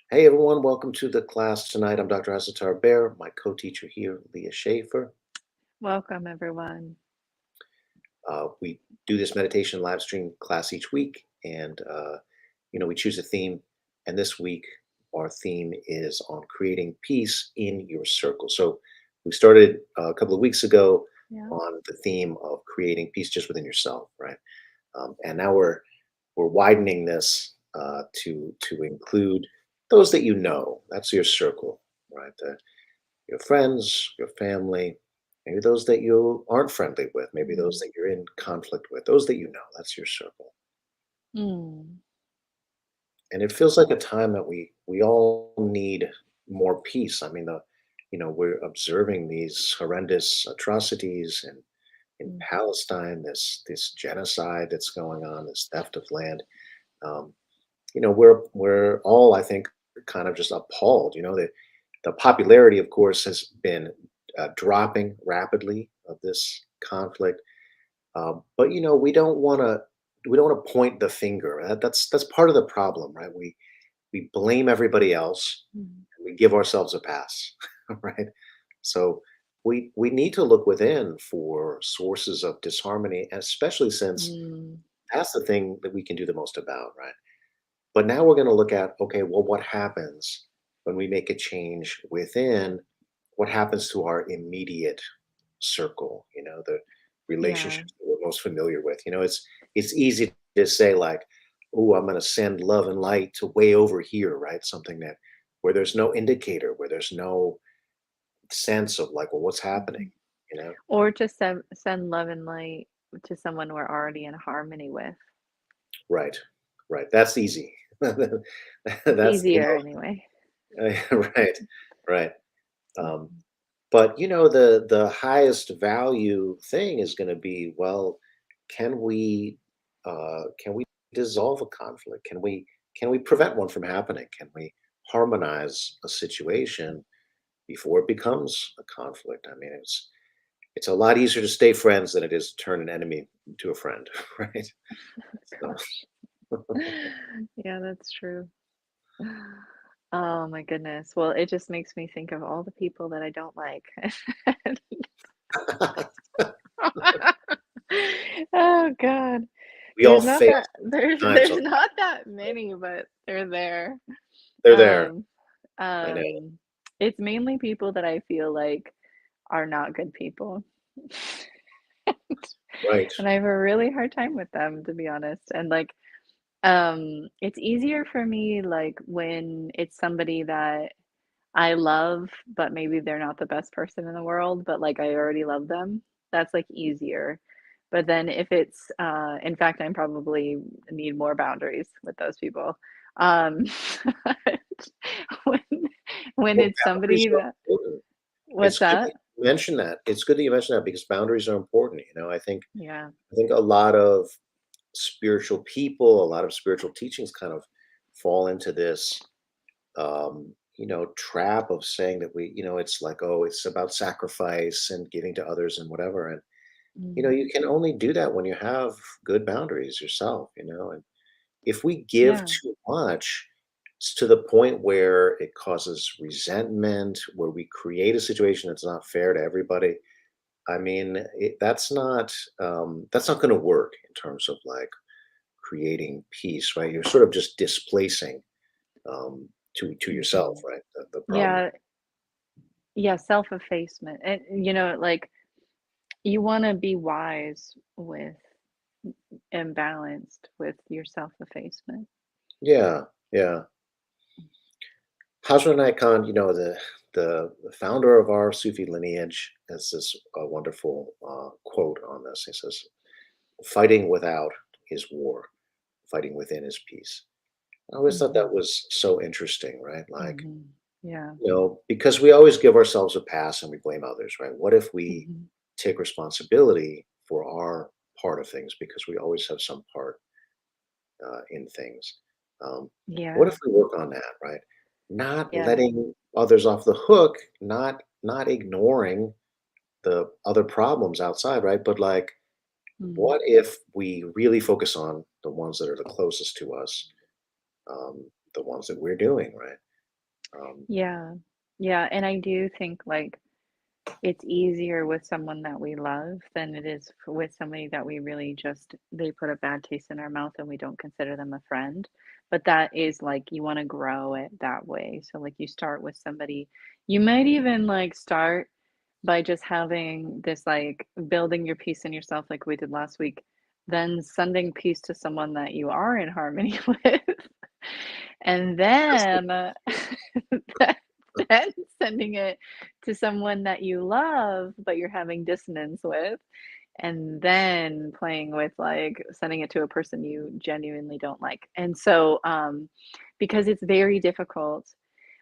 Hey everyone, welcome to the class tonight. I'm Dr. Asatar Bear, my co-teacher here, Leah Schaefer. Welcome, everyone. We do this meditation live stream class each week, and we choose a theme. And this week, our theme is on creating peace in your circle. So we started a couple of weeks ago Yeah. on the theme of creating peace just within yourself, right? And now we're widening this to include those that you know. That's your circle, right? Your friends, your family, maybe those that you aren't friendly with, maybe those Mm. that you're in conflict with, those that you know. That's your circle. Mm. And it feels like a time that we all need more peace. I mean, we're observing these horrendous atrocities in Mm. Palestine, this genocide that's going on, this theft of land. Um, we're all, I think, kind of just appalled. The popularity, of course, has been dropping rapidly of this conflict. But we don't want to point the finger. That's part of the problem, right? We blame everybody else. Mm. And we give ourselves a pass, right? So we need to look within for sources of disharmony, especially since Mm. that's the thing that we can do the most about, right? But now we're going to look at, okay, well, what happens when we make a change within? What happens to our immediate circle? The Yeah. relationships that we're most familiar with. It's easy to say like, "Oh, I'm going to send love and light to way over here," right? Something that where there's no indicator, where there's no sense of like, well, what's happening? Mhm. You know? Or just send love and light to someone we're already in harmony with. Right, right. That's easy. It's That's the easier anyway. right, right. Um, Mhm. But the highest value thing is going to be, well, can we dissolve a conflict? Can we prevent one from happening? Can we harmonize a situation before it becomes a conflict? I mean, it's a lot easier to stay friends than it is to turn an enemy to a friend, right? So, Gosh. Yeah, that's true. Oh my goodness. Well, it just makes me think of all the people that I don't like. Oh God. we all fail times. There's not that many, but they're there. They're there. Um, I know. um, it's mainly people that I feel like are not good people. Right. And I have a really hard time with them, to be honest. And like, it's easier for me like when it's somebody that I love, but maybe they're not the best person in the world, but like I already love them. That's like easier. But then if it's in fact, I'm probably need more boundaries with those people. Um, but when when Well, it's boundaries somebody are that important. what's It's good that? that you mention that. It's good that you mention that because boundaries are important. Yeah. I think a lot of spiritual people, a lot of spiritual teachings kind of fall into this trap of saying that it's like, oh, it's about sacrifice and giving to others and whatever. And Mm. you can only do that when you have good boundaries yourself. And if we give Yeah. too much, it's to the point where it causes resentment, where we create a situation that's not fair to everybody. I mean, that's not going to work in terms of like creating peace, right? You're sort of just displacing to yourself, Mhm. right? The problem. Yeah, yeah, self-effacement. And like you want to be wise with and balanced with your self-effacement. Yeah, yeah. Hazrat Khan, the founder of our Sufi lineage, has this wonderful quote on this. He says, "Fighting without is war. Fighting within is peace." I always thought that Mhm. was so interesting, right? Like, Mhm. Yeah. because we always give ourselves a pass and we blame others, right? What if we Mhm. take responsibility for our part of things because we always have some part in things? Um, what Yeah. if we work on that, right? Not Yeah. letting others off the hook, not ignoring the other problems outside, right? But like, Mm. what if we really focus on the ones that are the closest to us, the ones that we're doing, right? Um, Yeah. Yeah, and I do think, like, it's easier with someone that we love than it is with somebody that we really just they put a bad taste in our mouth and we don't consider them a friend. But that is like you want to grow it that way. So like you start with somebody, you might even like start by just having this like building your peace in yourself like we did last week, then sending peace to someone that you are in harmony with. And then then sending it to someone that you love, but you're having dissonance with, and then playing with, like, sending it to a person you genuinely don't like. And so, because it's very difficult,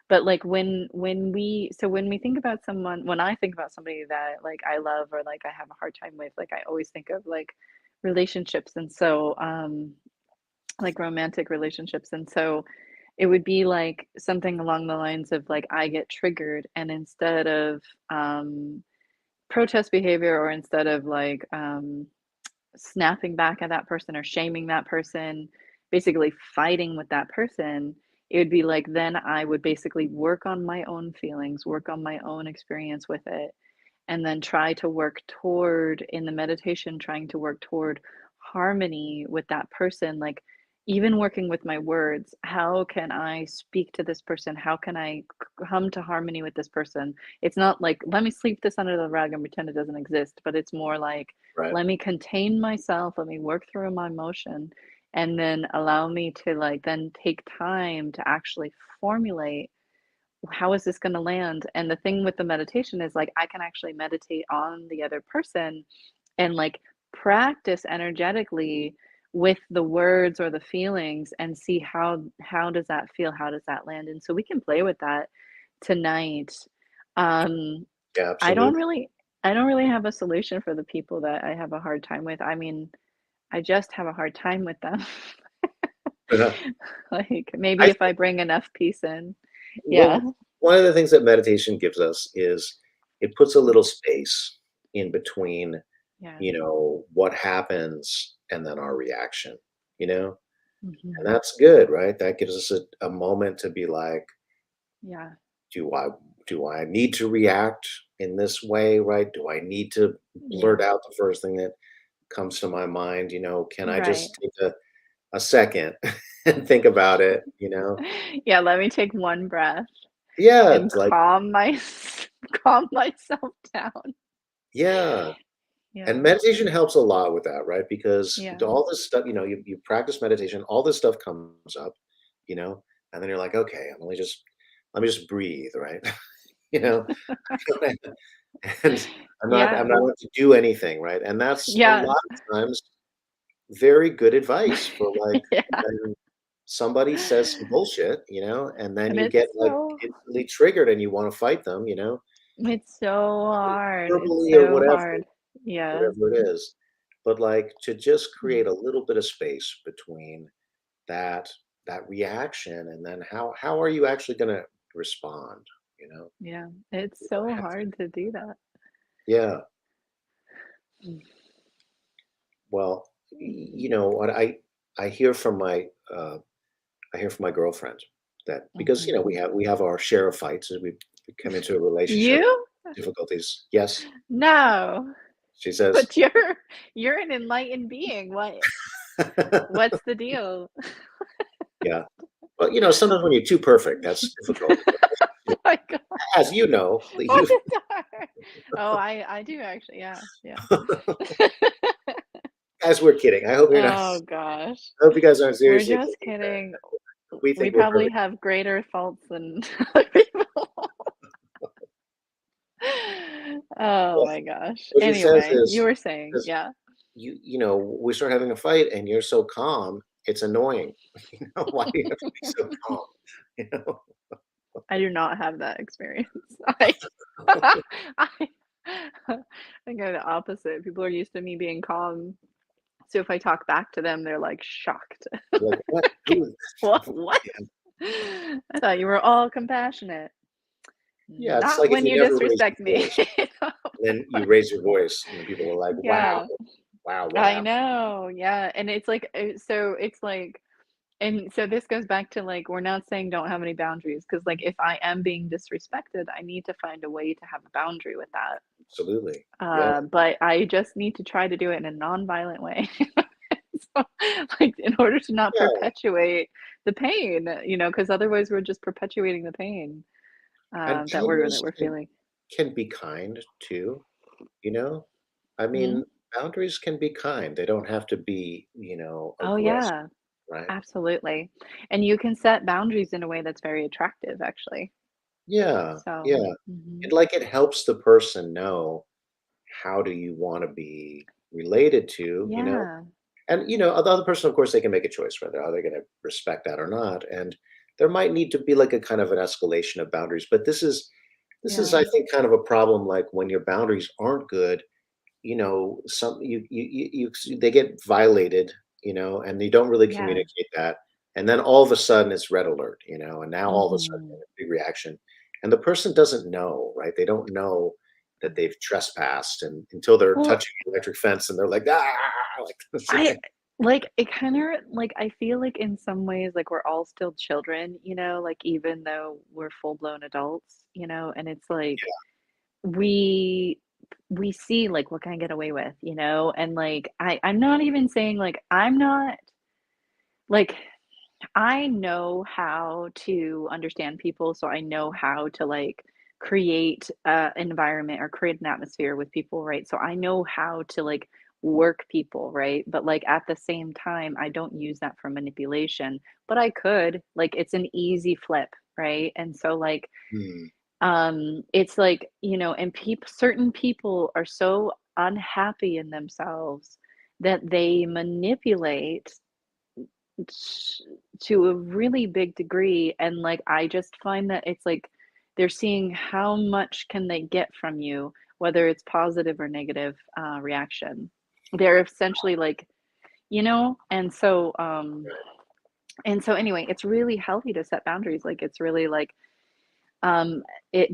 but, like, when we think about someone when I think about somebody that, like, I love or, like, I have a hard time with, like, I always think of, like, relationships, and so, like, romantic relationships, and so it would be like something along the lines of like I get triggered and instead of protest behavior or instead of like snapping back at that person or shaming that person, basically fighting with that person, it would be like then I would basically work on my own feelings, work on my own experience with it, and then try to work toward in the meditation trying to work toward harmony with that person, like even working with my words, how can I speak to this person, how can I come to harmony with this person? It's not like let me sweep this under the rug and pretend it doesn't exist, but it's more like right, let me contain myself, let me work through my emotion, and then allow me to like then take time to actually formulate how is this going to land? And the thing with the meditation is like I can actually meditate on the other person and like practice energetically with the words or the feelings and see how does that feel? How does that land? And so we can play with that tonight. Um yeah, I don't absolutely. really I don't really have a solution for the people that I have a hard time with. I mean, I just have a hard time with them. Like maybe I if I bring enough peace in. Yeah. Well, one of the things that meditation gives us is it puts a little space in between, Yeah. what happens and then our reaction, you know? And Mhm. that's good, right? That gives us a moment to be like, Yeah. do I do I need to react in this way, right? Do I need to blurt Yeah. out the first thing that comes to my mind? Can I Right. just take a second and think about it, you know? Yeah, let me take one breath Yeah, and it's like, calm my calm myself down. yeah. And Yeah. meditation helps a lot with that, right? Because Yeah. all this stuff, you practice meditation, all this stuff comes up, you know, and then you're like, okay, let me just breathe, right? you know, and I'm Yeah. not going to do anything, right? And that's a Yeah. lot of times very good advice for like Yeah. when somebody says some bullshit, and then And you get like so instantly triggered and you want to fight them, it's so hard. It's verbally or so whatever. hard. Yeah. Whatever it is. But, like, to just Mm. create a little bit of space between that that reaction and then how are you actually gonna respond, you know? Yeah. It's You don't so have to. hard to do that. Yeah. Mm. Well, what I hear from I hear from my girlfriend that because, Mhm. we have our share of fights as we come into a relationship You? difficulties. Yes, No. she says. But you're an enlightened being. What's the deal? Yeah. Well, sometimes when you're too perfect, that's difficult. Oh my god. As you know, What you is that? Oh, I do actually, yeah, yeah. guys, we're kidding. Oh gosh. I hope you guys aren't We're seriously just thinking that kidding. we We think we're probably perfect. have greater faults than other people. Oh Well, my gosh. what she says Anyway, you is, were saying, says, yeah. we start having a fight and you're so calm, it's annoying. Why do you have to be so calm? You know? I do not have that experience. I I I think I'm the opposite. People are used to me being calm. So if I talk back to them, they're like shocked. Like, what? Like, Who is what? this? What? Yeah. I thought you were all compassionate. Yeah, it's Not like if when you you never raise disrespect your me. voice, and then you raise your voice, and then people are like, wow, Yeah, wow, what I happened? know. Yeah, and it's like so it's like And so this goes back to, like, we're not saying don't have any boundaries, because like, if I am being disrespected, I need to find a way to have a boundary with that. Absolutely. Yeah. But I just need to try to do it in a non-violent way. So, like, in order to not Yeah. perpetuate the pain, because otherwise we're just perpetuating the pain, And that boundaries we're feeling. can be kind too, you know? I Mhm. mean, boundaries can be kind. They don't have to be, Oh, aggressive, yeah, right? absolutely. And you can set boundaries in a way that's very attractive, actually. Yeah, So, yeah. mhm. It helps the person know how do you wanna be related to, you know? Yeah, And, the other person, of course, they can make a choice whether are they gonna respect that or not, and there might need to be, like, a kind of an escalation of boundaries, but this is, yeah, I think, kind of a problem, like, when your boundaries aren't good, some they get violated, and you don't really yeah. communicate that, and then all of a sudden it's red alert, and now all of a sudden Mhm. a big reaction, and the person doesn't know, right? They don't know that they've trespassed, and until they're Well, touching the electric fence, and they're like, ah, like this. I like, it kinda like, I feel like in some ways, like, we're all still children, like, even though we're full-blown adults, and it's like we we see, like, what can I get away with, and, like, I'm not even saying, like, I'm not like, I know how to understand people, so I know how to, like, create a environment or create an atmosphere with people, right? So I know how to, like, work people, right? But, like, at the same time, I don't use that for manipulation, but I could, like, it's an easy flip, right? And so, like, Hmm, it's like, and certain people are so unhappy in themselves that they manipulate t to a really big degree, and, like, I just find that it's like they're seeing how much can they get from you, whether it's positive or negative, reaction. They're essentially like, and so anyway, it's really healthy to set boundaries, like, it's really like, um,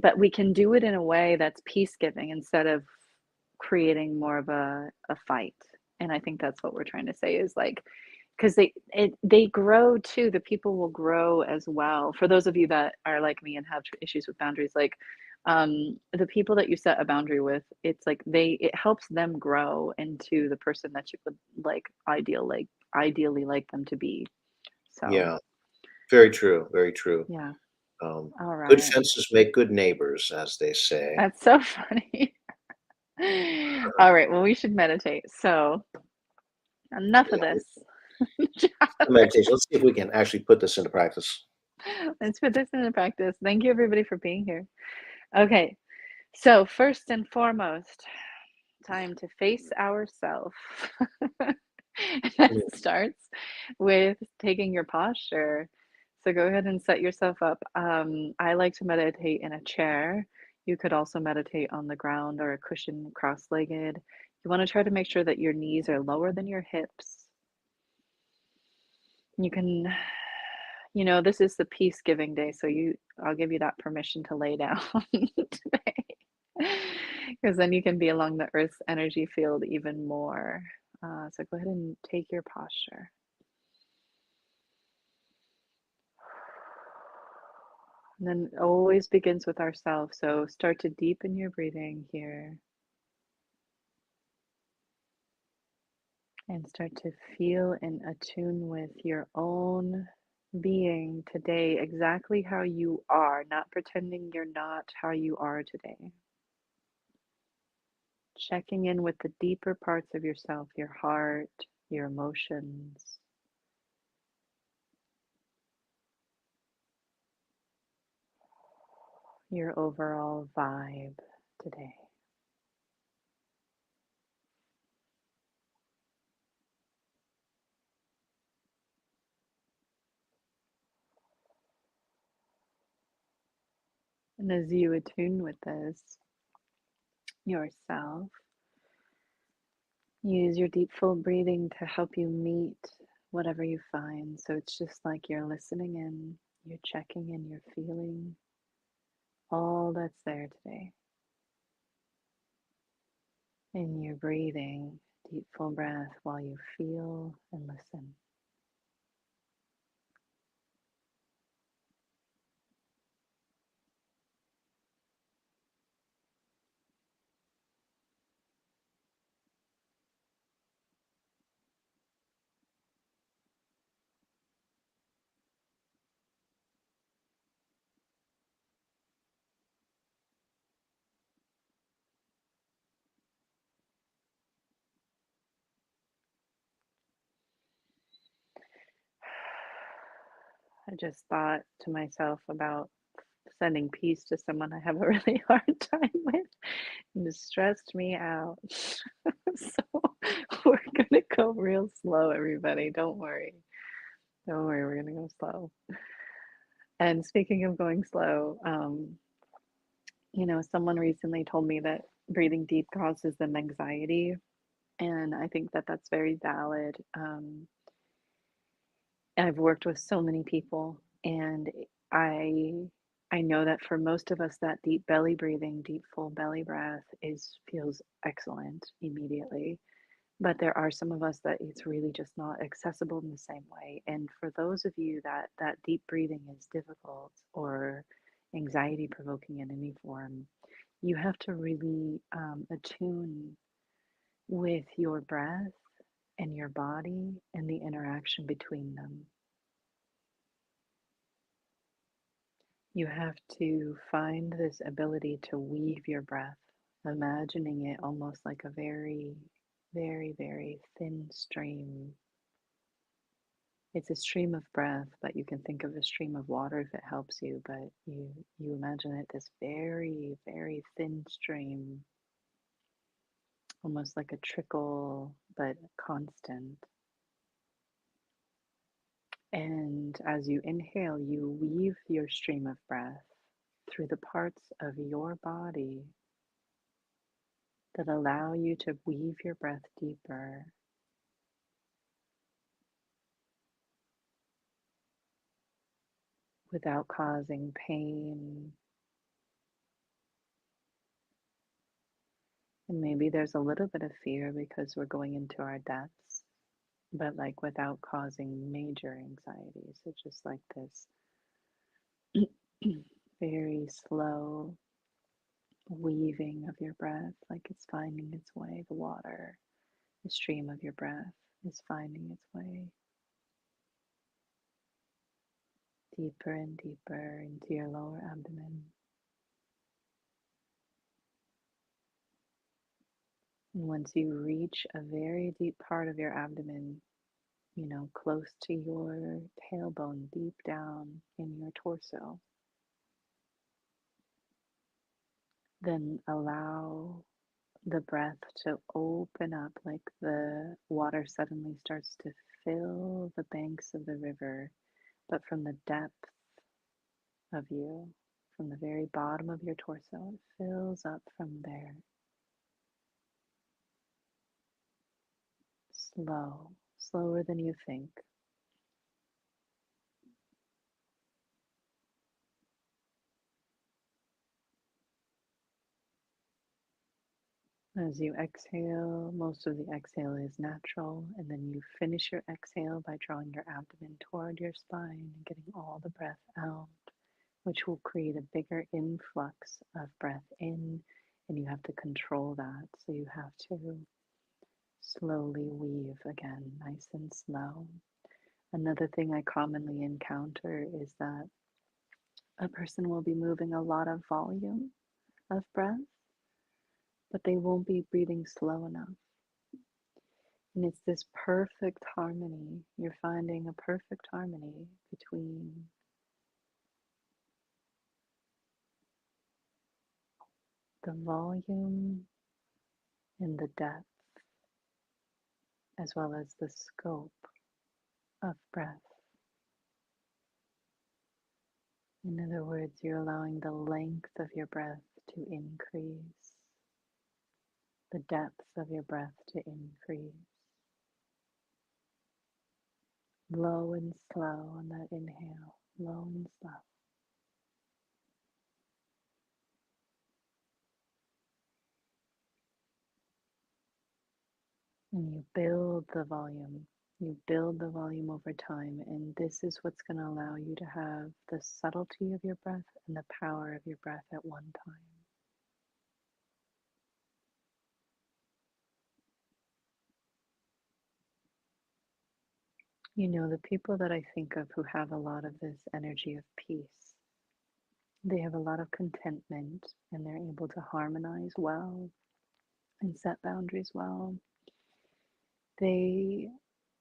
but we can do it in a way that's peace-giving instead of creating more of a fight, and I think that's what we're trying to say is, like, 'cause they grow too, the people will grow as well. For those of you that are like me and have issues with boundaries, like, the people that you set a boundary with, it's like it helps them grow into the person that you would, like, ideally like them to be. So, yeah, very true, very true. yeah. um, Good Alright. fences make good neighbors, as they say. That's so funny. Alright, well, we should meditate. So, enough of Yeah, this. meditation. Let's see if we can actually put this into practice. Let's put this into practice. Thank you everybody for being here. Okay. So, first and foremost, time to face ourself. That Mm, starts with taking your posture. So, go ahead and set yourself up. I like to meditate in a chair. You could also meditate on the ground or a cushion cross legged. You want to try to make sure that your knees are lower than your hips. You can, this is the peace giving day. So, I'll give you that permission to lay down today. Because then you can be along the Earth's energy field even more. So go ahead and take your posture. And then it always begins with ourselves. So start to deepen your breathing here and start to feel and attune with your own being today, exactly how you are, not pretending you're not how you are today. Checking in with the deeper parts of yourself, your heart, your emotions, your overall vibe today. And as you attune with this yourself, use your deep, full breathing to help you meet whatever you find. So it's just like you're listening in, you're checking in, you're feeling all that's there today. And you're breathing deep, full breath while you feel and listen. I just thought to myself about sending peace to someone I have a really hard time with, and it stressed me out. So we're gonna go real slow, everybody. Don't worry. Don't worry, we're gonna go slow. And speaking of going slow, someone recently told me that breathing deep causes them anxiety, and I think that that's very valid. I've worked with so many people, and I I know that for most of us, that deep belly breathing, deep full belly breath is feels excellent immediately. But there are some of us that it's really just not accessible in the same way. And for those of you that that deep breathing is difficult or anxiety provoking in any form, you have to really attune with your breath and your body and the interaction between them. You have to find this ability to weave your breath, imagining it almost like a very, very, very thin stream. It's a stream of breath, but you can think of a stream of water if it helps you, but you imagine it this very, very thin stream, almost like a trickle, but constant. And as you inhale, you weave your stream of breath through the parts of your body that allow you to weave your breath deeper without causing pain. And maybe there's a little bit of fear because we're going into our depths, but like without causing major anxiety. So just like this very slow weaving of your breath, like it's finding its way. The water, the stream of your breath is finding its way deeper and deeper into your lower abdomen. And once you reach a very deep part of your abdomen, close to your tailbone, deep down in your torso, then allow the breath to open up like the water suddenly starts to fill the banks of the river, but from the depth of you, from the very bottom of your torso, it fills up from there. Slow, slower than you think. As you exhale, most of the exhale is natural, and then you finish your exhale by drawing your abdomen toward your spine and getting all the breath out, which will create a bigger influx of breath in, and you have to control that. So you have to slowly weave again, nice and slow. Another thing I commonly encounter is that a person will be moving a lot of volume of breath, but they won't be breathing slow enough. And it's this perfect harmony. You're finding a perfect harmony between the volume and the depth, as well as the scope of breath. In other words, you're allowing the length of your breath to increase, the depth of your breath to increase. Low and slow on that inhale, low and slow. And you build the volume. You build the volume over time, and this is what's going to allow you to have the subtlety of your breath and the power of your breath at one time. The people that I think of who have a lot of this energy of peace, they have a lot of contentment and they're able to harmonize well and set boundaries well. They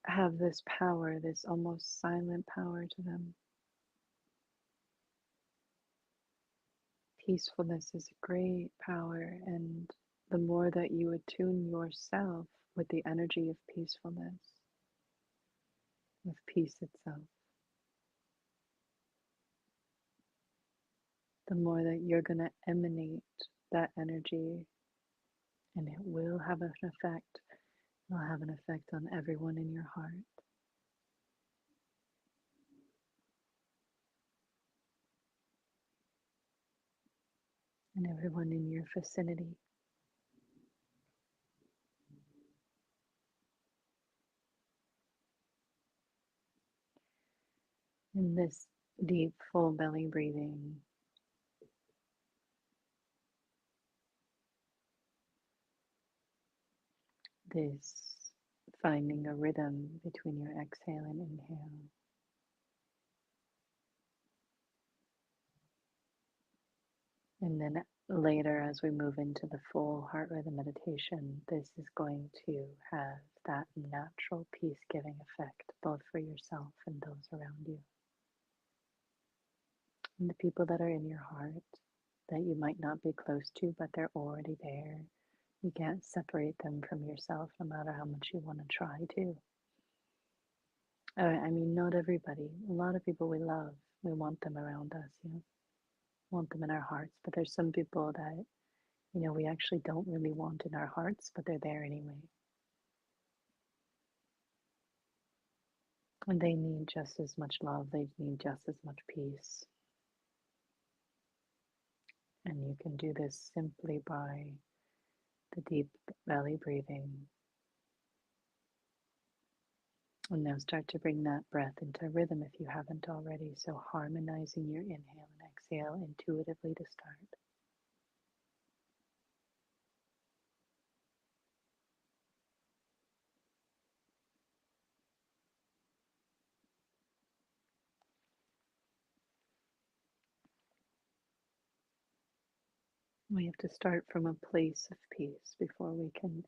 have this power, this almost silent power to them. Peacefulness is a great power, and the more that you attune yourself with the energy of peacefulness, with peace itself, the more that you're going to emanate that energy, and it will have an effect. It will have an effect on everyone in your heart and everyone in your vicinity. In this deep, full belly breathing, this finding a rhythm between your exhale and inhale. And then later, as we move into the full heart rhythm meditation, this is going to have that natural peace giving effect, both for yourself and those around you. And the people that are in your heart that you might not be close to, but they're already there. You can't separate them from yourself no matter how much you want to try to. I mean, not everybody. A lot of people we love, we want them around us, want them in our hearts. But there's some people that, we actually don't really want in our hearts, but they're there anyway. And they need just as much love, they need just as much peace. And you can do this simply by the deep belly breathing. And now start to bring that breath into rhythm if you haven't already. So harmonizing your inhale and exhale intuitively to start. We have to start from a place of peace before we can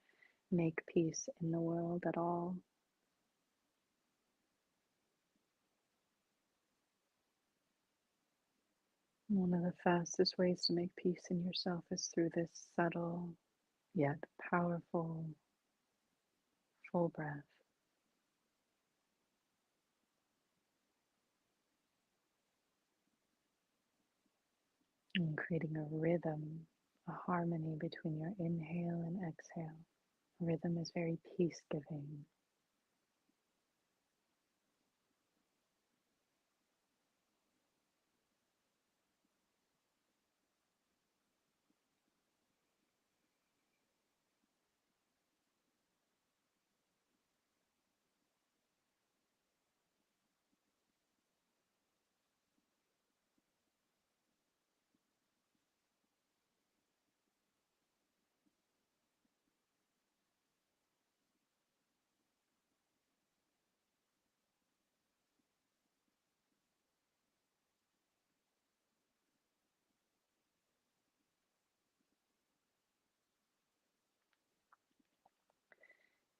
make peace in the world at all. One of the fastest ways to make peace in yourself is through this subtle yet powerful full breath and creating a rhythm, a harmony between your inhale and exhale. Rhythm is very peace giving.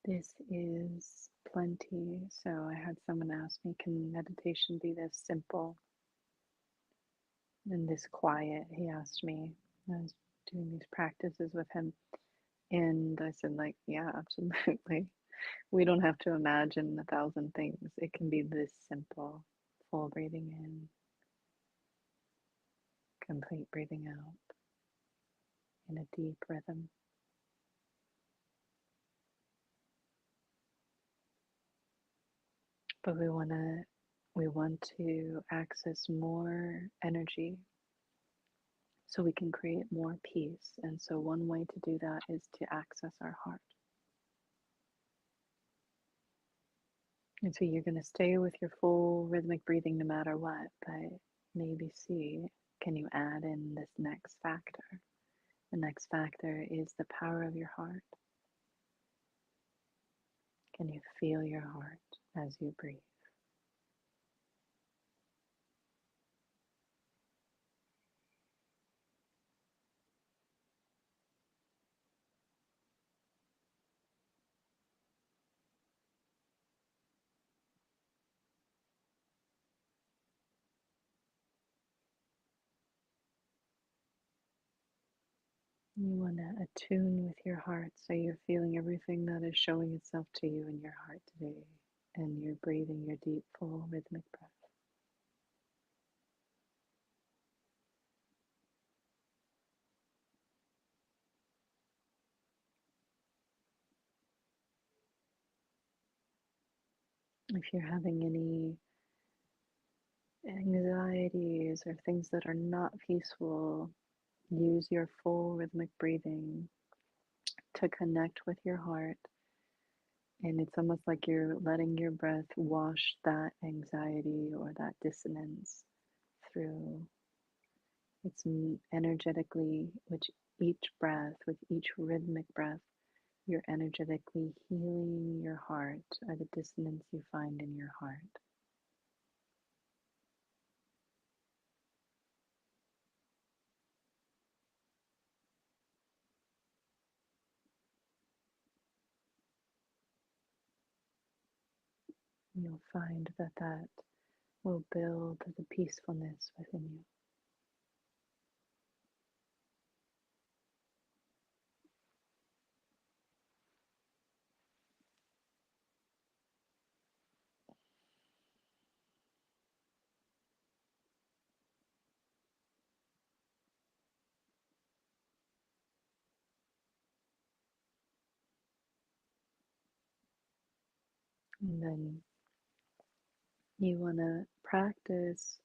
This is plenty. So I had someone ask me, can meditation be this simple and this quiet? He asked me. I was doing these practices with him, and I said, like, yeah, absolutely. We don't have to imagine a thousand things. It can be this simple. Full breathing in, complete breathing out in a deep rhythm. But we want to access more energy so we can create more peace. And so one way to do that is to access our heart. And so you're going to stay with your full rhythmic breathing no matter what, but maybe see, can you add in this next factor? The next factor is the power of your heart. Can you feel your heart as you breathe? You want to attune with your heart so you're feeling everything that is showing itself to you in your heart today. And you're breathing your deep, full, rhythmic breath. If you're having any anxieties or things that are not peaceful, use your full rhythmic breathing to connect with your heart. And it's almost like you're letting your breath wash that anxiety or that dissonance through. It's energetically, which each breath, with each rhythmic breath, you're energetically healing your heart or the dissonance you find in your heart. You'll find that that will build the peacefulness within you. And then you want to practice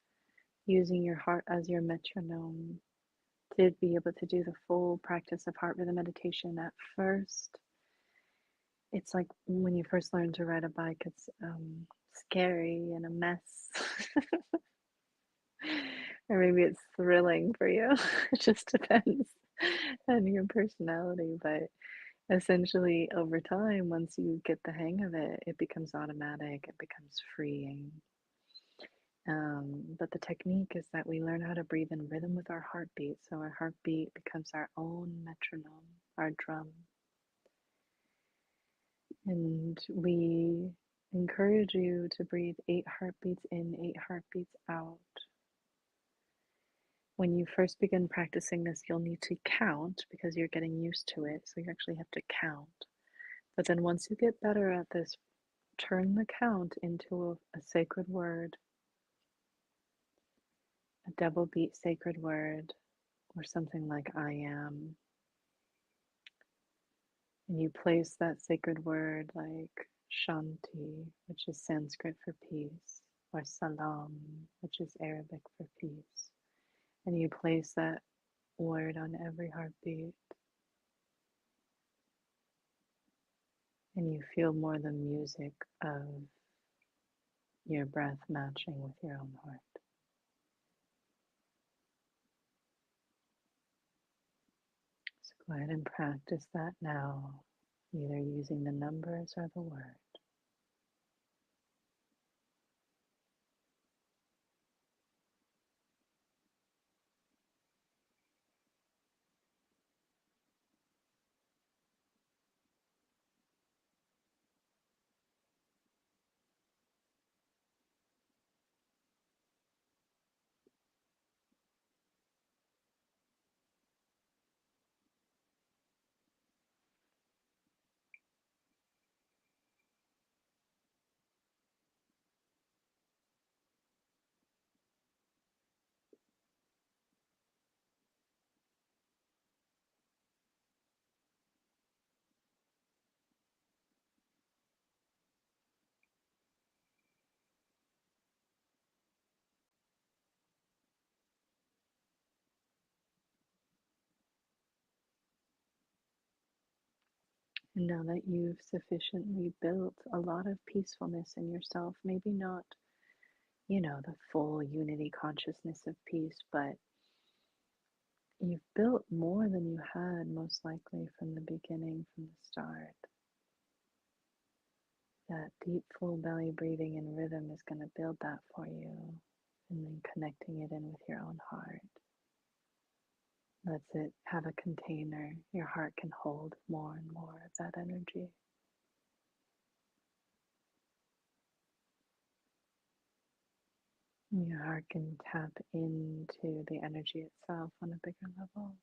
using your heart as your metronome to be able to do the full practice of heart rhythm meditation. At first, it's like when you first learn to ride a bike, it's scary and a mess. Or maybe it's thrilling for you. It just depends on your personality. But essentially, over time, once you get the hang of it, it becomes automatic, it becomes freeing. But the technique is that we learn how to breathe in rhythm with our heartbeat. So our heartbeat becomes our own metronome, our drum. And we encourage you to breathe 8 heartbeats in, 8 heartbeats out. When you first begin practicing this, you'll need to count because you're getting used to it. So you actually have to count. But then once you get better at this, turn the count into a sacred word, a double beat sacred word, or something like I am. And you place that sacred word like Shanti, which is Sanskrit for peace, or Salam, which is Arabic for peace. And you place that word on every heartbeat, and you feel more the music of your breath matching with your own heart. So go ahead and practice that now, either using the numbers or the word. And now that you've sufficiently built a lot of peacefulness in yourself, maybe not, the full unity consciousness of peace, but you've built more than you had most likely from the beginning, from the start. That deep, full belly breathing and rhythm is going to build that for you. And then connecting it in with your own heart lets it have a container. Your heart can hold more and more of that energy. Your heart can tap into the energy itself on a bigger level.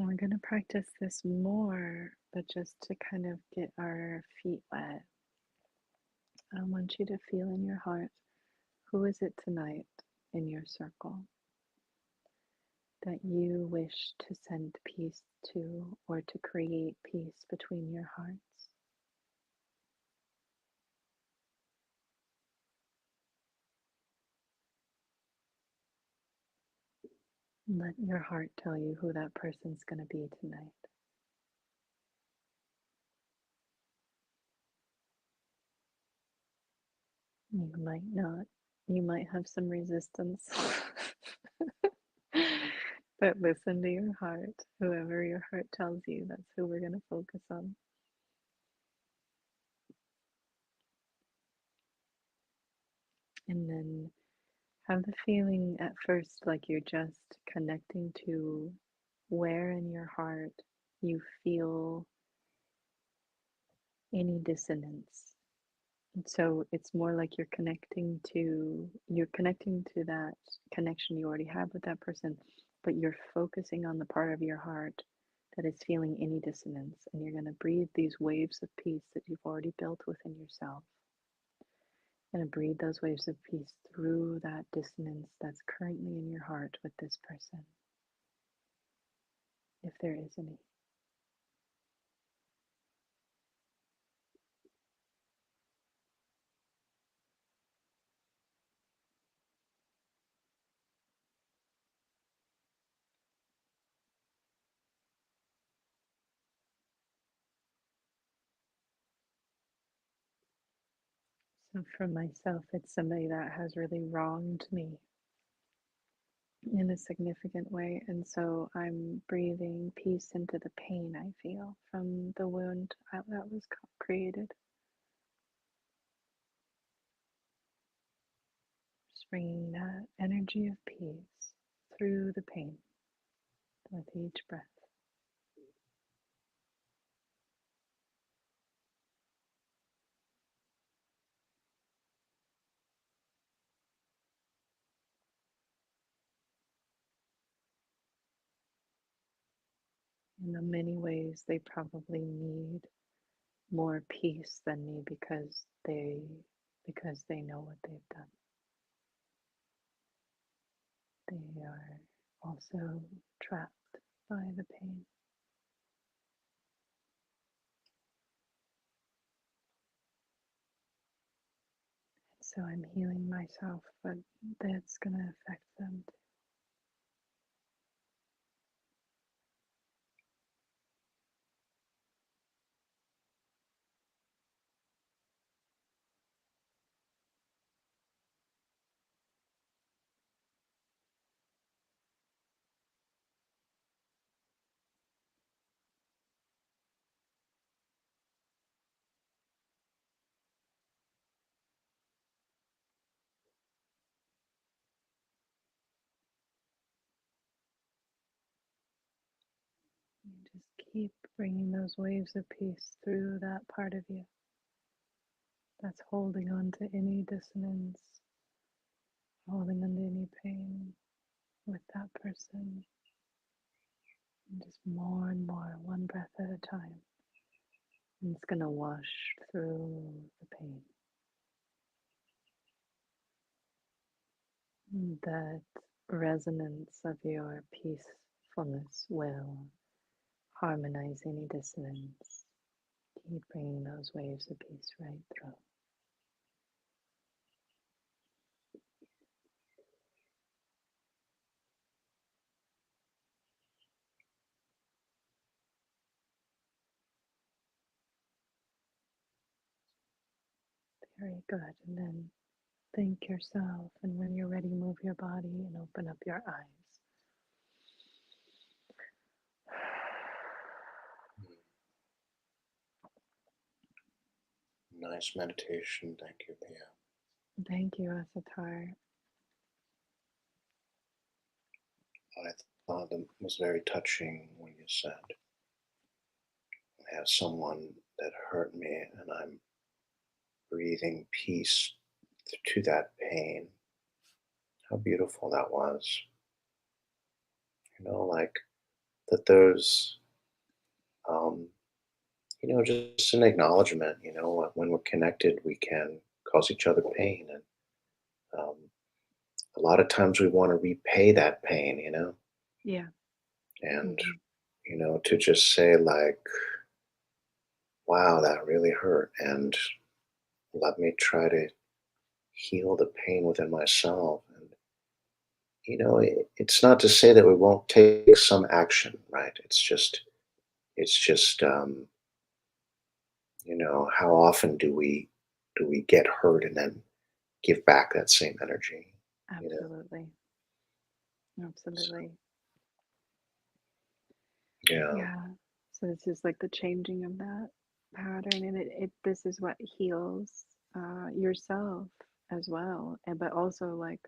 We're going to practice this more, but just to kind of get our feet wet, I want you to feel in your heart, who is it tonight in your circle that you wish to send peace to or to create peace between your hearts? Let your heart tell you who that person's going to be tonight. You might not. You might have some resistance. But listen to your heart. Whoever your heart tells you, that's who we're going to focus on. And then have the feeling at first like you're just connecting to where in your heart you feel any dissonance. And so it's more like you're connecting to that connection you already have with that person, but you're focusing on the part of your heart that is feeling any dissonance. And you're going to breathe these waves of peace that you've already built within yourself. You're going to breathe those waves of peace through that dissonance that's currently in your heart with this person, if there is any. So for myself, it's somebody that has really wronged me in a significant way. And so I'm breathing peace into the pain I feel from the wound that was created. Just bringing that energy of peace through the pain with each breath. In many ways, they probably need more peace than me because they know what they've done. They are also trapped by the pain. So I'm healing myself, but that's going to affect them too. You just keep bringing those waves of peace through that part of you that's holding on to any dissonance, holding on to any pain with that person. And just more and more, one breath at a time. And it's going to wash through the pain. That resonance of your peacefulness will harmonize any dissonance. Keep bringing those waves of peace right through. Very good. And then thank yourself. And when you're ready, move your body and open up your eyes. Nice meditation. Thank you, Pia. Thank you, Asatar. I thought it was very touching when you said, I have someone that hurt me and I'm breathing peace to that pain. How beautiful that was. Like that there's, um, just an acknowledgement. When we're connected, we can cause each other pain, and um, a lot of times we want to repay that pain, Yeah. and Mhm. to just say like, "Wow, that really hurt," and let me try to heal the pain within myself. And it's not to say that we won't take some action, right? It's just how often do we get hurt and then give back that same energy, you know? Absolutely. So, Absolutely. yeah, Yeah. So this is like the changing of that pattern, and it this is what heals yourself as well, and but also like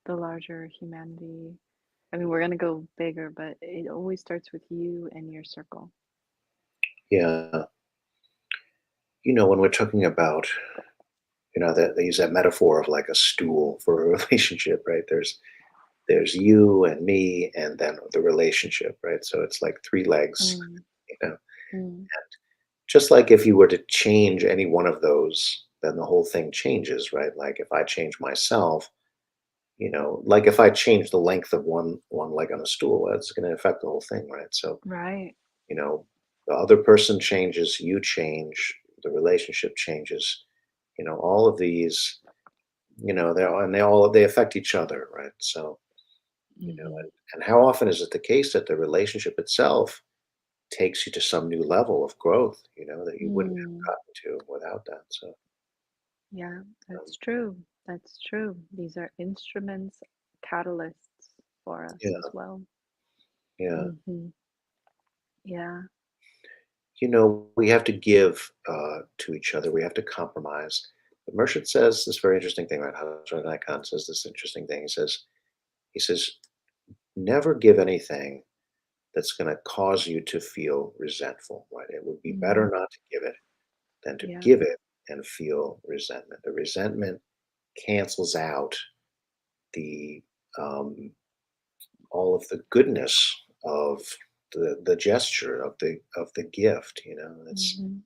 the larger humanity. I mean, we're gonna go bigger, but it always starts with you and your circle. yeah. When we're talking about, that they use that metaphor of like a stool for a relationship, right? There's you and me, and then the relationship, right? So it's like three legs, Mm, you know. mm, Just like if you were to change any one of those, then the whole thing changes, right? Like if I change myself, like if I change the length of one leg on a stool, that's going to affect the whole thing, right? So, right. you know, the other person changes, you change, the relationship changes, all of these, they affect each other, right? So, Hmm. and how often is it the case that the relationship itself takes you to some new level of growth, that you wouldn't Mm, have gotten to without that. So, yeah, um, that's true. That's true. These are instruments, catalysts for us as yeah, well. yeah. Hmm. Yeah. We have to give to each other. We have to compromise. But Mershid says this very interesting thing, right? Hajra Nikon says this interesting thing. He says, never give anything that's going to cause you to feel resentful, right? It would be better Hmm. not to give it than to Yeah. give it and feel resentment. The resentment cancels out the um, all of the goodness of the gesture of the gift. It's Hmm.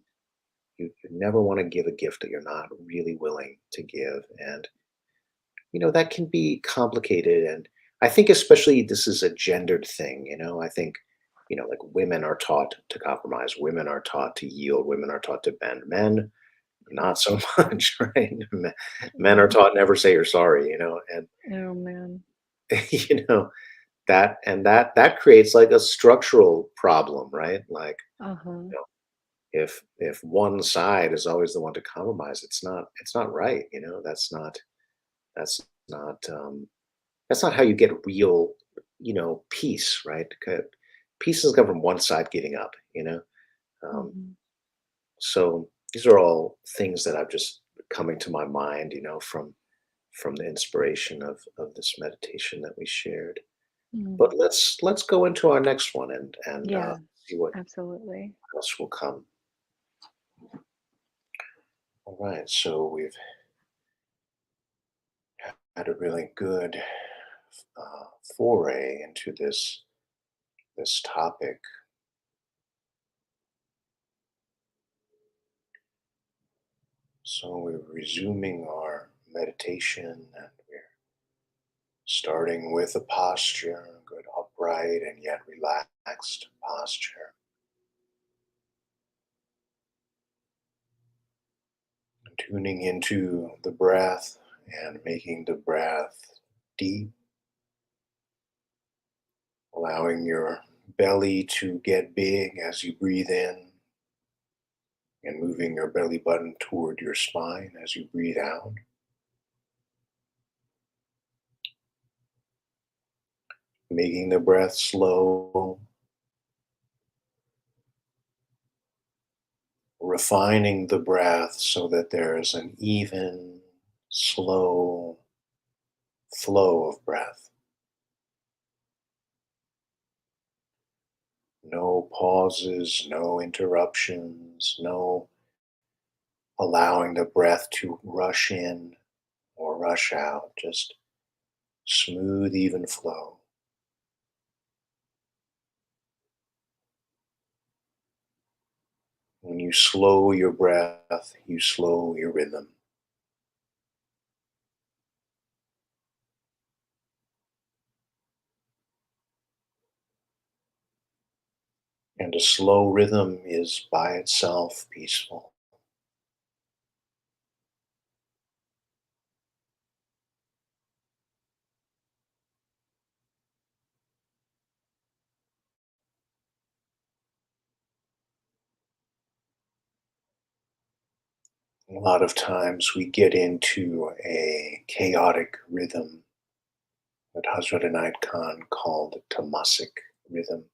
you never want to give a gift that you're not really willing to give, and that can be complicated. And I think especially this is a gendered thing. I think like women are taught to compromise, women are taught to yield, women are taught to bend. Men not so much, right? Men are Yeah. taught never say you're sorry, and Oh man. you know that creates like a structural problem, right? Like, Uh-huh. you know, if one side is always the one to compromise, it's not right. That's not how you get real, peace, right? Peace doesn't come from one side giving up. Um, Hmm. so these are all things that I've just coming to my mind, from the inspiration of this meditation that we shared. Mm. But let's go into our next one and Yeah, see what absolutely. else will come. All right, so we've had a really good foray into this topic. So we're resuming our meditation, and we're starting with a posture, a good upright and yet relaxed posture. Tuning into the breath and making the breath deep, allowing your belly to get big as you breathe in, and moving your belly button toward your spine as you breathe out. Making the breath slow, refining the breath so that there is an even, slow flow of breath. No pauses, no interruptions, no allowing the breath to rush in or rush out. Just smooth, even flow. When you slow your breath, you slow your rhythm. And a slow rhythm is by itself peaceful. A lot of times we get into a chaotic rhythm that Hazrat Inayat Khan called Tamasic rhythm.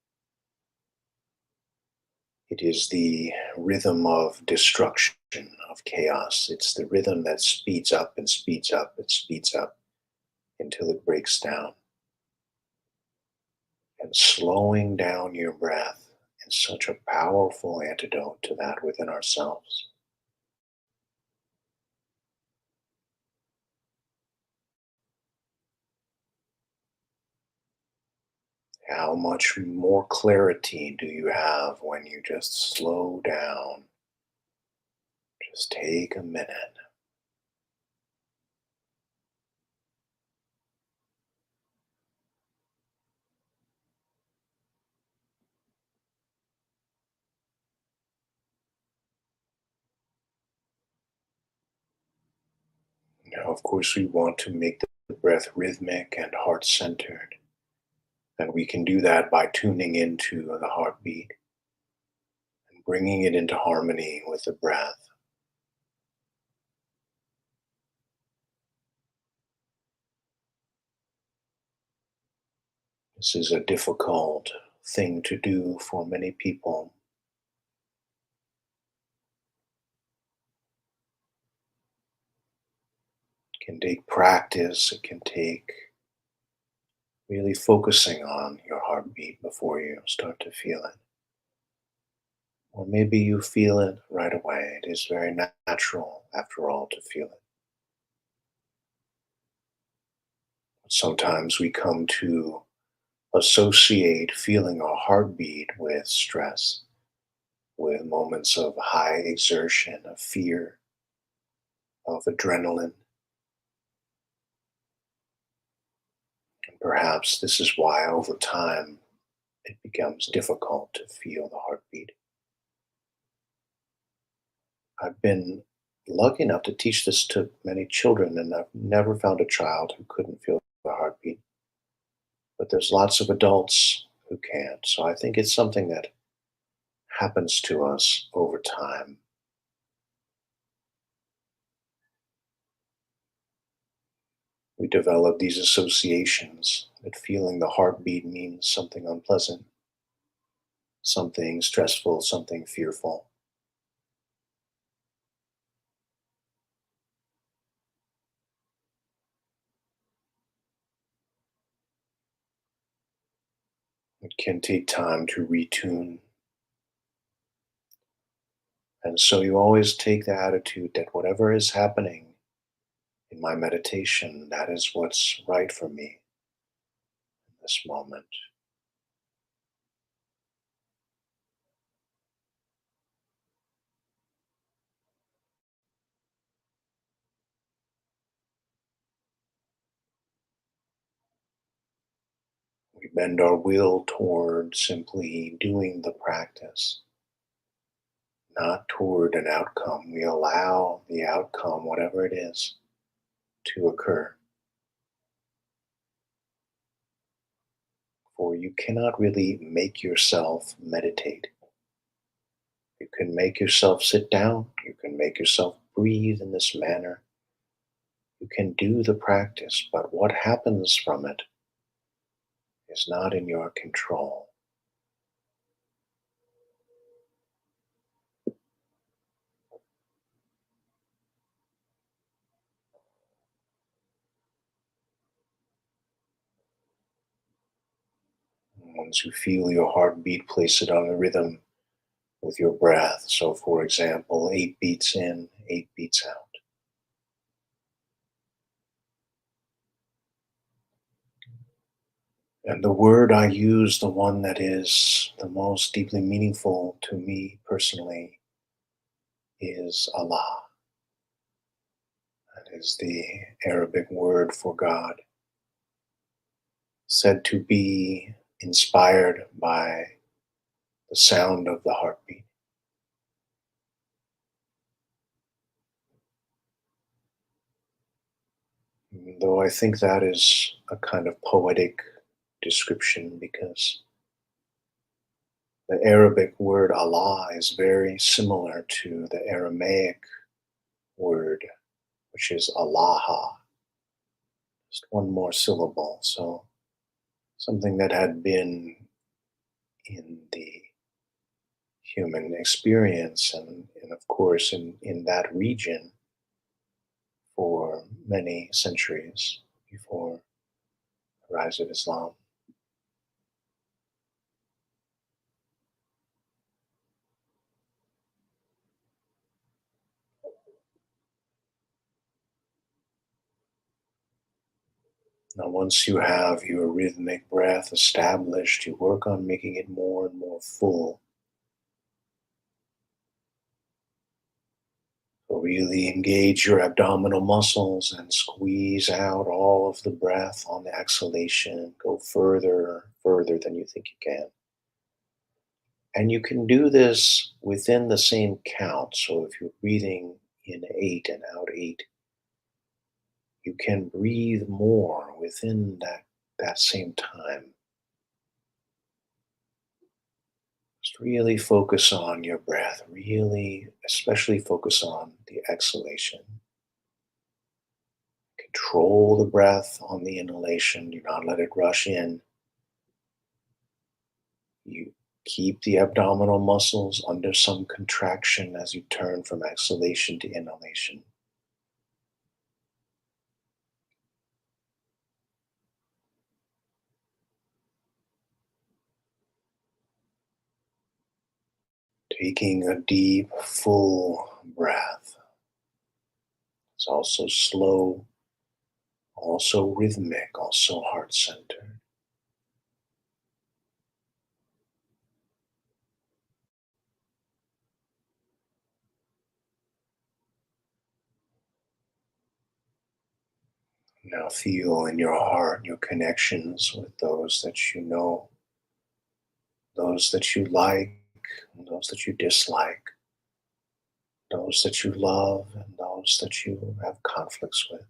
It is the rhythm of destruction, of chaos. It's the rhythm that speeds up and speeds up and speeds up until it breaks down. And slowing down your breath is such a powerful antidote to that within ourselves. How much more clarity do you have when you just slow down? Just take a minute. Now, of course, we want to make the breath rhythmic and heart centered. And we can do that by tuning into the heartbeat and bringing it into harmony with the breath. This is a difficult thing to do for many people. It can take practice, it can take really focusing on your heartbeat before you start to feel it. Or maybe you feel it right away. It is very natural, after all, to feel it. Sometimes we come to associate feeling our heartbeat with stress, with moments of high exertion, of fear, of adrenaline. And perhaps this is why over time it becomes difficult to feel the heartbeat. I've been lucky enough to teach this to many children, and I've never found a child who couldn't feel the heartbeat. But there's lots of adults who can't. So I think it's something that happens to us over time. We develop these associations that feeling the heartbeat means something unpleasant, something stressful, something fearful. It can take time to retune. And so you always take the attitude that whatever is happening in my meditation, that is what's right for me in this moment. We bend our will toward simply doing the practice, not toward an outcome. We allow the outcome, whatever it is, to occur. For you cannot really make yourself meditate. You can make yourself sit down, you can make yourself breathe in this manner. You can do the practice, but what happens from it is not in your control. Once you feel your heartbeat, place it on a rhythm with your breath. So, for example, 8 beats in, 8 beats out. And the word I use, the one that is the most deeply meaningful to me personally, is Allah. That is the Arabic word for God, said to be inspired by the sound of the heartbeat. Though I think that is a kind of poetic description because the Arabic word Allah is very similar to the Aramaic word, which is Allah, just one more syllable. So something that had been in the human experience and of course in that region for many centuries before the rise of Islam. Now, once you have your rhythmic breath established, you work on making it more and more full. So really engage your abdominal muscles and squeeze out all of the breath on the exhalation. Go further, further than you think you can. And you can do this within the same count. So if you're breathing in 8 and out 8, you can breathe more within that same time. Just really focus on your breath. Really, especially focus on the exhalation. Control the breath on the inhalation. Do not let it rush in. You keep the abdominal muscles under some contraction as you turn from exhalation to inhalation. Taking a deep, full breath. It's also slow, also rhythmic, also heart centered. Now feel in your heart your connections with those that you know, those that you like, and those that you dislike, those that you love, and those that you have conflicts with,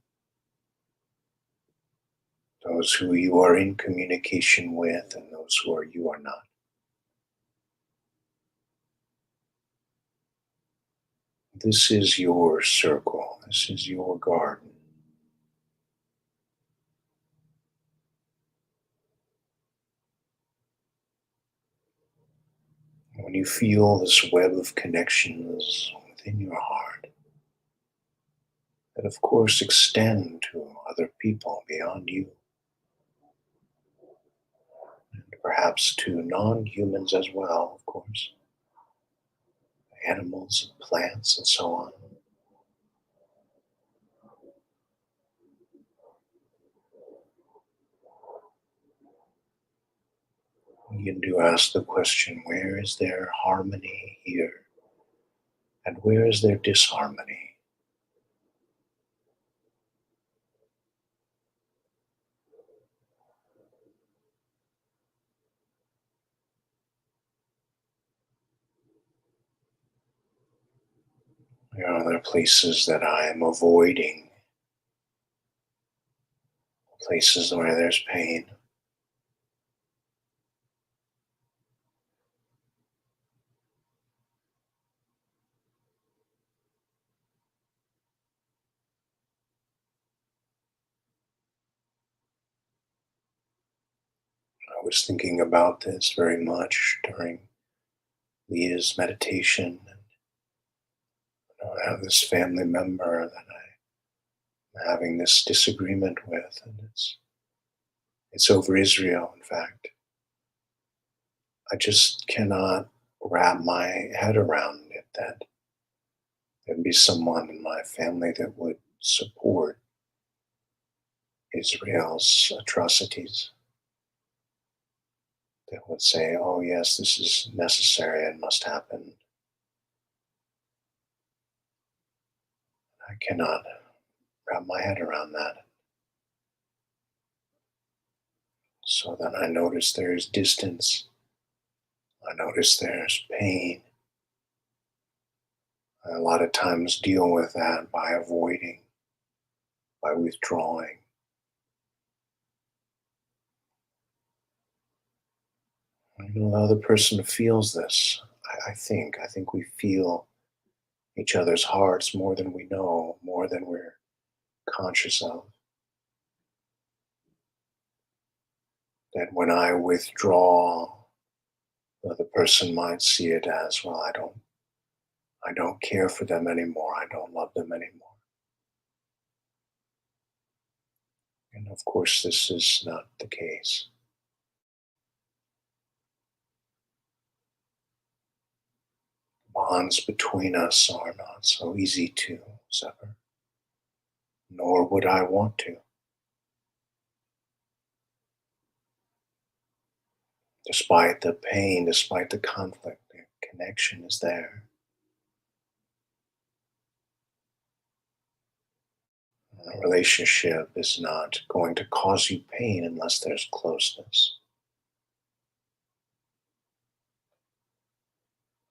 those who you are in communication with, and those who are you are not. This is your circle. This is your garden. When you feel this web of connections within your heart, that of course extend to other people beyond you, and perhaps to non humans as well, of course, animals and plants and so on. You do ask the question, where is there harmony here? And where is there disharmony? Are there places that I am avoiding, places where there's pain? I was thinking about this very much during Leah's meditation. I have this family member that I'm having this disagreement with, and it's over Israel, in fact. I just cannot wrap my head around it that there'd be someone in my family that would support Israel's atrocities, that would say, oh, yes, this is necessary and must happen. I cannot wrap my head around that. So then I notice there's distance. I notice there's pain. I a lot of times deal with that by avoiding, by withdrawing. The other person feels this. I think we feel each other's hearts more than we know, more than we're conscious of. That when I withdraw, the other person might see it as, well, I don't care for them anymore. I don't love them anymore. And of course, this is not the case. Bonds between us are not so easy to sever, nor would I want to. Despite the pain, despite the conflict, the connection is there. A relationship is not going to cause you pain unless there's closeness.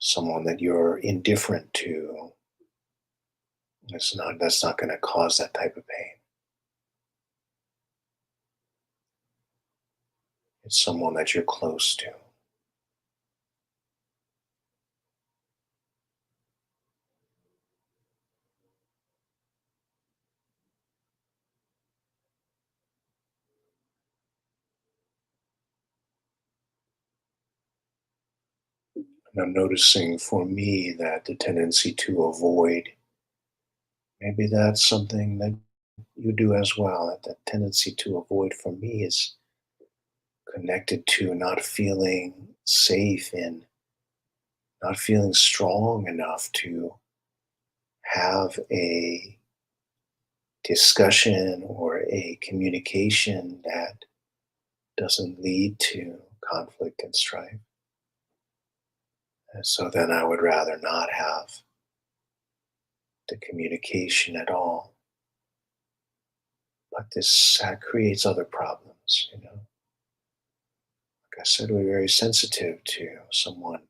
Someone that you're indifferent to, that's not going to cause that type of pain. It's someone that you're close to. And I'm noticing for me that the tendency to avoid, maybe that's something that you do as well. That tendency to avoid for me is connected to not feeling safe and not feeling strong enough to have a discussion or a communication that doesn't lead to conflict and strife. And so then I would rather not have the communication at all. But this creates other problems, you know. Like I said, we're very sensitive to someone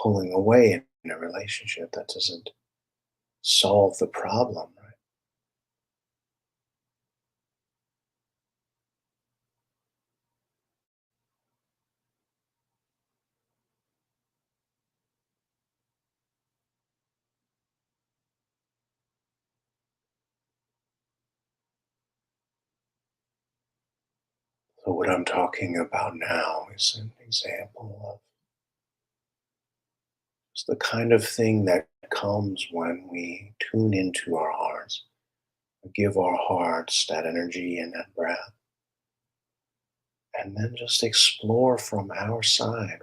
pulling away in a relationship. That doesn't solve the problem, right? So what I'm talking about now is an example of just the kind of thing that comes when we tune into our hearts, give our hearts that energy and that breath, and then just explore from our side.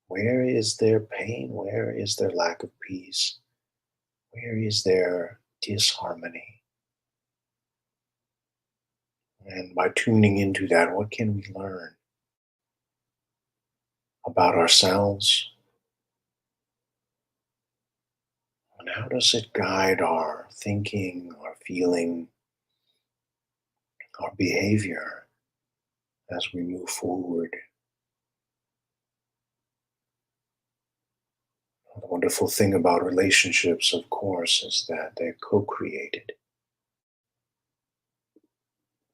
Where is their pain? Where is their lack of peace? Where is their disharmony? And by tuning into that, what can we learn about ourselves? And how does it guide our thinking, our feeling, our behavior as we move forward? The wonderful thing about relationships, of course, is that they're co created.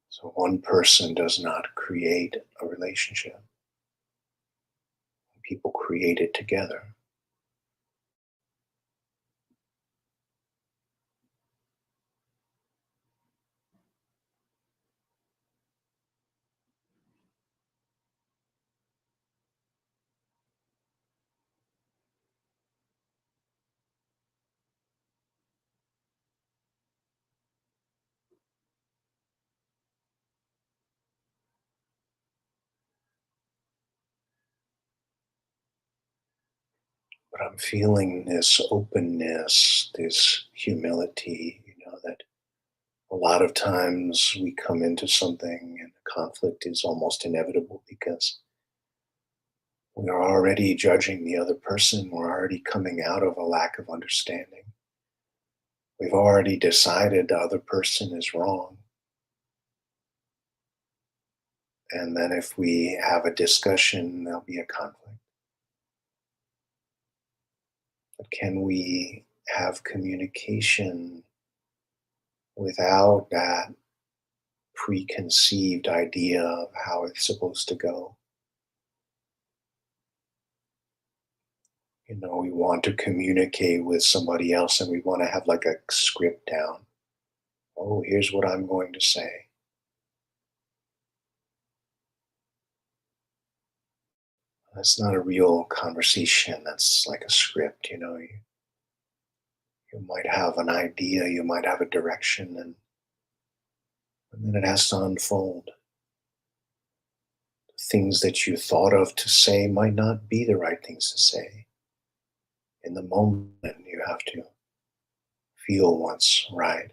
So one person does not create a relationship, people create it together. But I'm feeling this openness, this humility, that a lot of times we come into something and the conflict is almost inevitable because we are already judging the other person. We're already coming out of a lack of understanding. We've already decided the other person is wrong. And then if we have a discussion, there'll be a conflict. But can we have communication without that preconceived idea of how it's supposed to go? We want to communicate with somebody else and we want to have like a script down. Oh, here's what I'm going to say. That's not a real conversation. That's like a script. You might have an idea, you might have a direction, and then it has to unfold. Things that you thought of to say might not be the right things to say. In the moment, you have to feel what's right.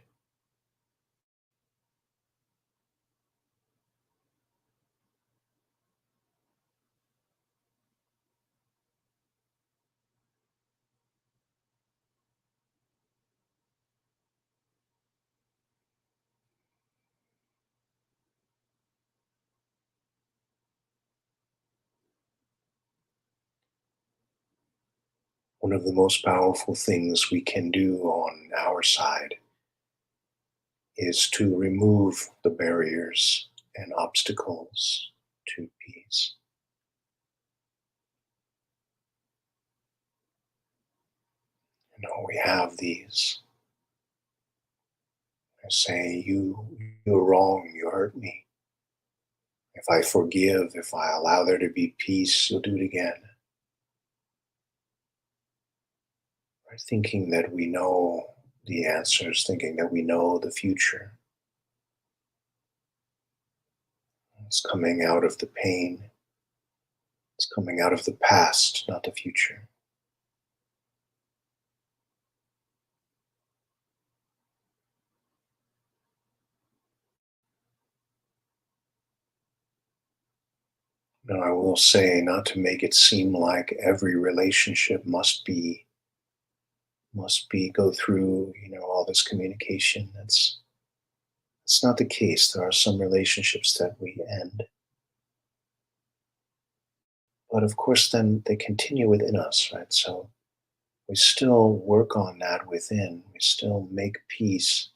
One of the most powerful things we can do on our side is to remove the barriers and obstacles to peace. We have these. I say, you're wrong, you hurt me. If I forgive, if I allow there to be peace, you'll do it again. We're thinking that we know the answers, thinking that we know the future. It's coming out of the pain. It's coming out of the past, not the future. Now, I will say, not to make it seem like every relationship must be go through, all this communication. That's not the case. There are some relationships that we end, but of course, then they continue within us, right? So we still work on that within. We still make peace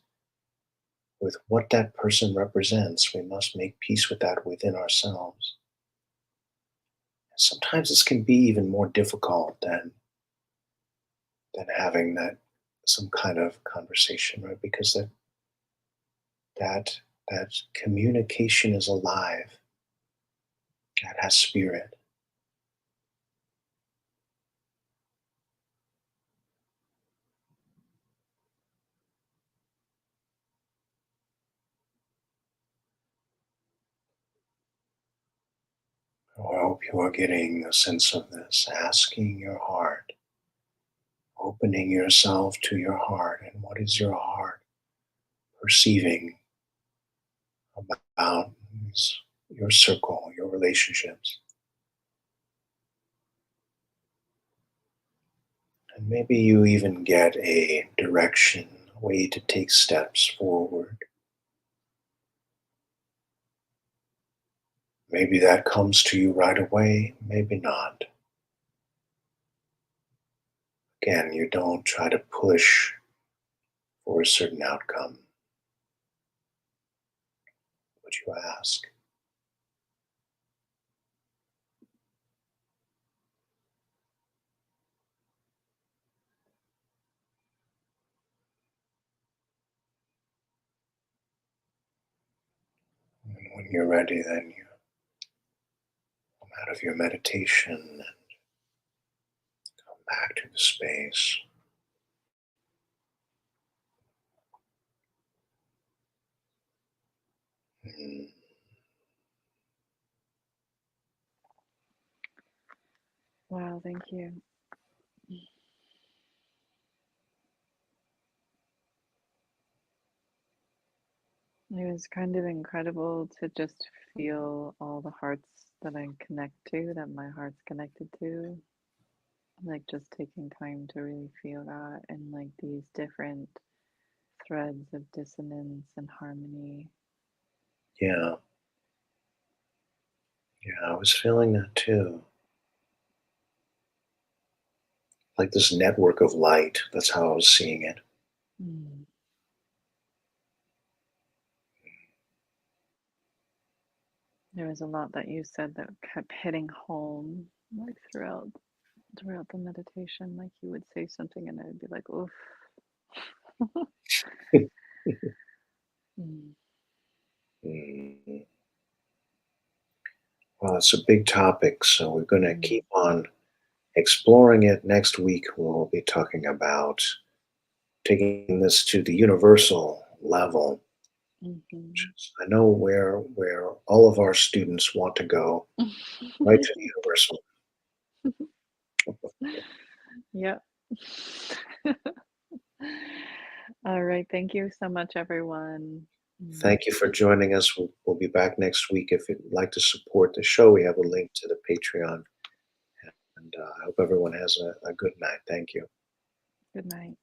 with what that person represents. We must make peace with that within ourselves. Sometimes this can be even more difficult than having that some kind of conversation, right? Because that that communication is alive. That has spirit. Oh, I hope you are getting a sense of this. Asking your heart, opening yourself to your heart, and what is your heart perceiving about your circle, your relationships. And maybe you even get a direction, a way to take steps forward. Maybe that comes to you right away, maybe not. Again, you don't try to push for a certain outcome, but you ask. And when you're ready, then you come out of your meditation and come back to the space. Mm. Wow, thank you. It was kind of incredible to just feel all the hearts that I connect to, that my heart's connected to. Like just taking time to really feel that and like these different threads of dissonance and harmony. Yeah. Yeah, I was feeling that too. Like this network of light. That's how I was seeing it. Mm. There was a lot that you said that kept hitting home, like throughout the meditation. Like you would say something, and I'd be like, "Oof." Mm. Mm. Well, it's a big topic, so we're going to Mm. keep on exploring it. Next week, we'll be talking about taking this to the universal level. Mhm. I know where all of our students want to go, right to the universal. Yep. All right. Thank you so much, everyone. Mm. Thank you for joining us. We'll be back next week. If you'd like to support the show, we have a link to the Patreon. And I hope everyone has a good night. Thank you. Good night.